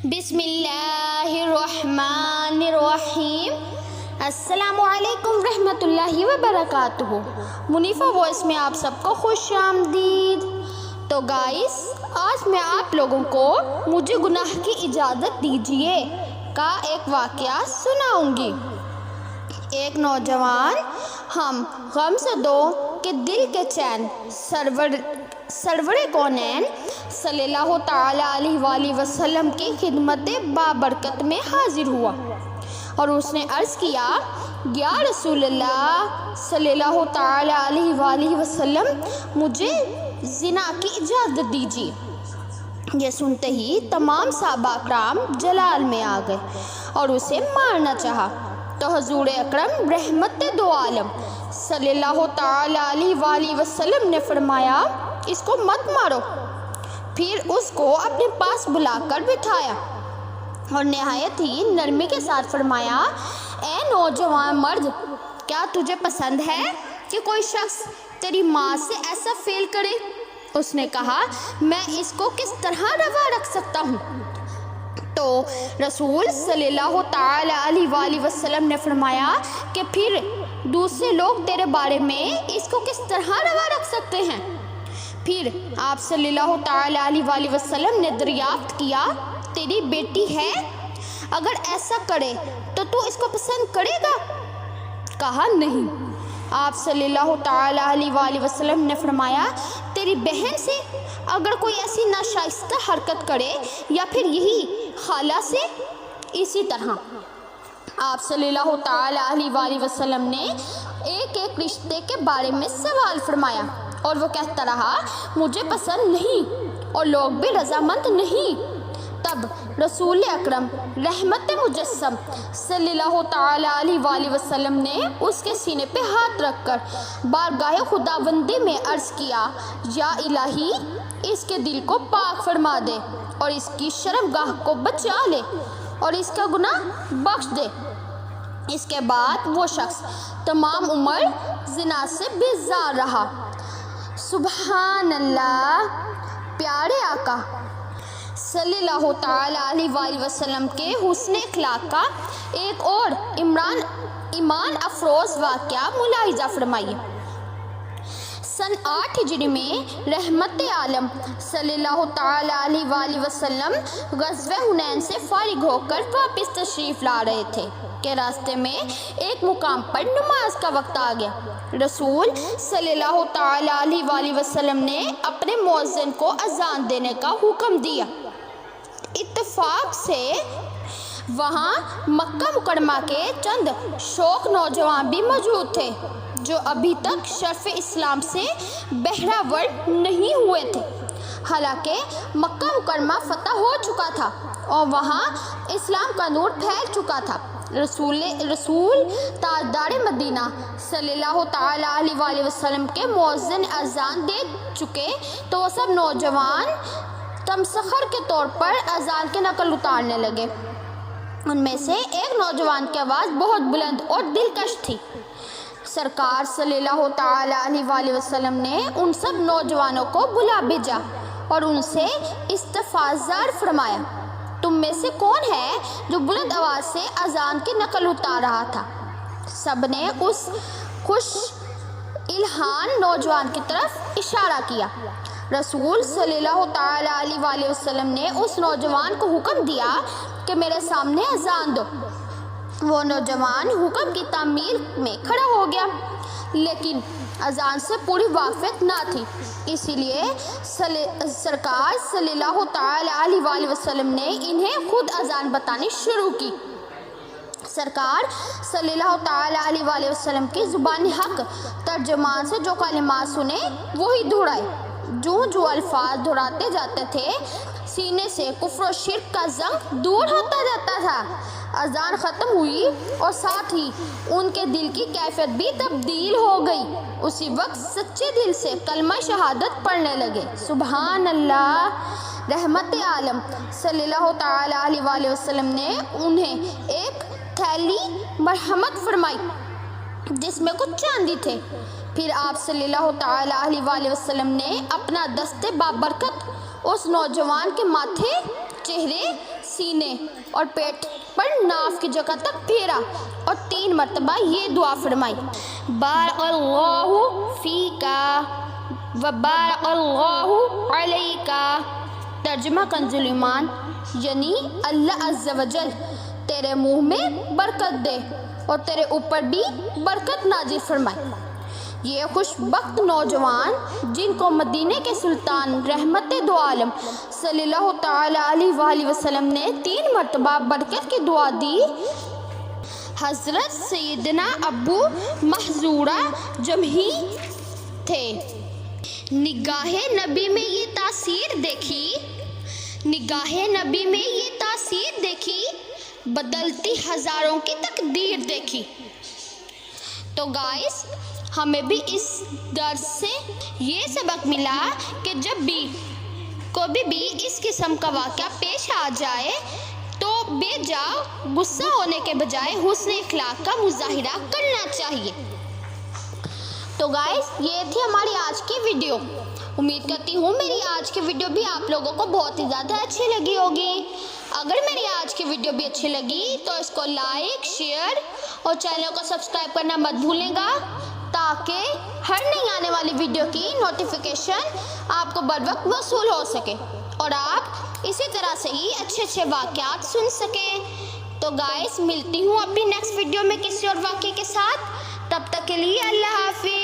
بسم اللہ الرحمن الرحیم۔ السلام علیکم ورحمۃ اللہ وبرکاتہ۔ منیفہ وائس میں آپ سب کو خوش آمدید۔ تو گائس، آج میں آپ لوگوں کو مجھے گناہ کی اجازت دیجیے کا ایک واقعہ سناؤں گی۔ ایک نوجوان ہم غم زدوں کے دل کے چین سرور کونین صلی اللہ تعالیٰ علیہ وآلہ وسلم کی خدمت بابرکت میں حاضر ہوا اور اس نے عرض کیا، یا رسول اللہ صلی اللہ تعالیٰ علیہ وآلہ وسلم، مجھے زنا کی اجازت دیجیے۔ یہ سنتے ہی تمام صحابہ اکرام جلال میں آ گئے اور اسے مارنا چاہا، تو حضور اکرم رحمت دو عالم صلی اللہ تعالیٰ علیہ وآلہ وسلم نے فرمایا، اس کو مت مارو۔ پھر اس کو اپنے پاس بلا کر بٹھایا اور نہایت ہی نرمی کے ساتھ فرمایا، اے نوجوان مرد، کیا تجھے پسند ہے کہ کوئی شخص تیری ماں سے ایسا فعل کرے؟ اس نے کہا، میں اس کو کس طرح روا رکھ سکتا ہوں؟ تو رسول صلی اللہ تعالیٰ علیہ وآلہ وسلم نے فرمایا کہ پھر دوسرے لوگ تیرے بارے میں اس کو کس طرح روا رکھ سکتے ہیں؟ پھر آپ صلی اللہ تعالیٰ علیہ وآلہ وسلم نے دریافت کیا، تیری بیٹی ہے؟ اگر ایسا کرے تو اس کو پسند کرے گا؟ کہا، نہیں۔ آپ صلی اللہ تعالیٰ علیہ وآلہ وسلم نے فرمایا، تیری بہن سے اگر کوئی ایسی ناشائستہ حرکت کرے یا پھر یہی خالہ سے؟ اسی طرح آپ صلی اللہ تعالیٰ علیہ وآلہ وسلم نے ایک ایک رشتے کے بارے میں سوال فرمایا اور وہ کہتا رہا، مجھے پسند نہیں اور لوگ بھی رضامند نہیں۔ تب رسول اکرم رحمت مجسم صلی اللہ تعالیٰ علیہ وآلہ وسلم نے اس کے سینے پہ ہاتھ رکھ کر بارگاہ خداوندی میں عرض کیا، یا الہی، اس کے دل کو پاک فرما دے اور اس کی شرمگاہ کو بچا لے اور اس کا گناہ بخش دے۔ اس کے بعد وہ شخص تمام عمر زنا سے بیزار رہا۔ سبحان اللہ۔ پیارے آقا صلی اللہ تعالیٰ علیہ وآلہ وسلم کے حسن اخلاق کا ایک اور ایمان افروز واقعہ ملاحظہ فرمائیے۔ سن 8 ہجری میں رحمت عالم صلی اللہ تعالیٰ علیہ وآلہ وسلم غزوہ حنین سے فارغ ہو کر واپس تشریف لا رہے تھے کہ راستے میں ایک مقام پر نماز کا وقت آ گیا۔ رسول صلی اللہ تعالیٰ علیہ وآلہ وسلم نے اپنے مؤذن کو اذان دینے کا حکم دیا۔ اتفاق سے وہاں مکہ مکرمہ کے چند شوخ نوجوان بھی موجود تھے جو ابھی تک شرف اسلام سے بہرہ نہیں ہوئے تھے، حالانکہ مکہ مکرمہ فتح ہو چکا تھا اور وہاں اسلام کا نور پھیل چکا تھا۔ رسول تاجدار مدینہ صلی اللہ تعالیٰ علیہ وآلہ وسلم کے مؤذن اذان دے چکے تو وہ سب نوجوان تمسخر کے طور پر اذان کی نقل اتارنے لگے۔ ان میں سے ایک نوجوان کی آواز بہت بلند اور دلکش تھی۔ سرکار صلی اللہ تعالیٰ علیہ وآلہ وسلم نے ان سب نوجوانوں کو بلا بھیجا اور ان سے استفسار فرمایا، تم میں سے کون ہے جو بلند آواز سے اذان کی نقل اتار رہا تھا؟ سب نے اس خوش الحان نوجوان کی طرف اشارہ کیا۔ رسول صلی اللہ تعالیٰ علیہ وآلہ وسلم نے اس نوجوان کو حکم دیا کہ میرے سامنے اذان دو۔ وہ نوجوان حکم کی تعمیل میں کھڑا ہو گیا، لیکن اذان سے پوری واقفیت نہ تھی، اسی لیے سرکار صلی اللہ تعالیٰ علیہ وآلہ وسلم نے انہیں خود اذان بتانی شروع کی۔ سرکار صلی اللہ تعالیٰ علیہ وآلہ وسلم کی زبان حق ترجمان سے جو کلمات سنے وہی دہرائے۔ جو الفاظ دہراتے جاتے تھے، سینے سے کفر و شرک کا زنگ دور ہوتا جاتا تھا۔ اذان ختم ہوئی اور ساتھ ہی ان کے دل کی کیفیت بھی تبدیل ہو گئی۔ اسی وقت سچے دل سے کلمہ شہادت پڑھنے لگے۔ سبحان اللہ۔ رحمت عالم صلی اللہ تعالیٰ علیہ وآلہ وسلم نے انہیں ایک تھیلی مرحمت فرمائی جس میں کچھ چاندی تھے۔ پھر آپ صلی اللہ تعالیٰ علیہ وآلہ وسلم نے اپنا دست بابرکت اس نوجوان کے ماتھے، چہرے، سینے سینے اور پیٹ پر ناف کی جگہ تک پھیرا اور 3 مرتبہ یہ دعا فرمائی، بارک اللہ فیکا و بارک اللہ علیکا۔ ترجمہ کنز الایمان، یعنی اللہ عز و جل تیرے منہ میں برکت دے اور تیرے اوپر بھی برکت نازل فرمائے۔ یہ خوش بخت نوجوان جن کو مدینے کے سلطان رحمت دو عالم صلی اللہ تعالی علیہ وآلہ وسلم نے 3 مرتبہ برکت کی دعا دی، حضرت سیدنا ابو محذورہ جمحی تھے۔ نگاہ نبی میں یہ تاثیر دیکھی، نگاہ نبی میں یہ تاثیر دیکھی، بدلتی ہزاروں کی تقدیر دیکھی۔ تو گائز ہمیں بھی اس درس سے یہ سبق ملا کہ جب بھی کبھی بھی اس قسم کا واقعہ پیش آ جائے تو بے جا غصہ ہونے کے بجائے حسن اخلاق کا مظاہرہ کرنا چاہیے۔ تو گائز یہ تھی ہماری آج کی ویڈیو۔ امید کرتی ہوں میری آج کی ویڈیو بھی آپ لوگوں کو بہت ہی زیادہ اچھی لگی ہوگی۔ اگر میری آج کی ویڈیو بھی اچھی لگی تو اس کو لائک، شیئر اور چینل کو سبسکرائب کرنا مت بھولیں گا، تاکہ ہر نئی آنے والی ویڈیو کی نوٹیفیکیشن آپ کو بر وقت موصول ہو سکے اور آپ اسی طرح سے ہی اچھے واقعات سن سکیں۔ تو گائز ملتی ہوں اپنی نیکسٹ ویڈیو میں کسی اور واقعے کے ساتھ، تب تک کے لیے اللہ حافظ۔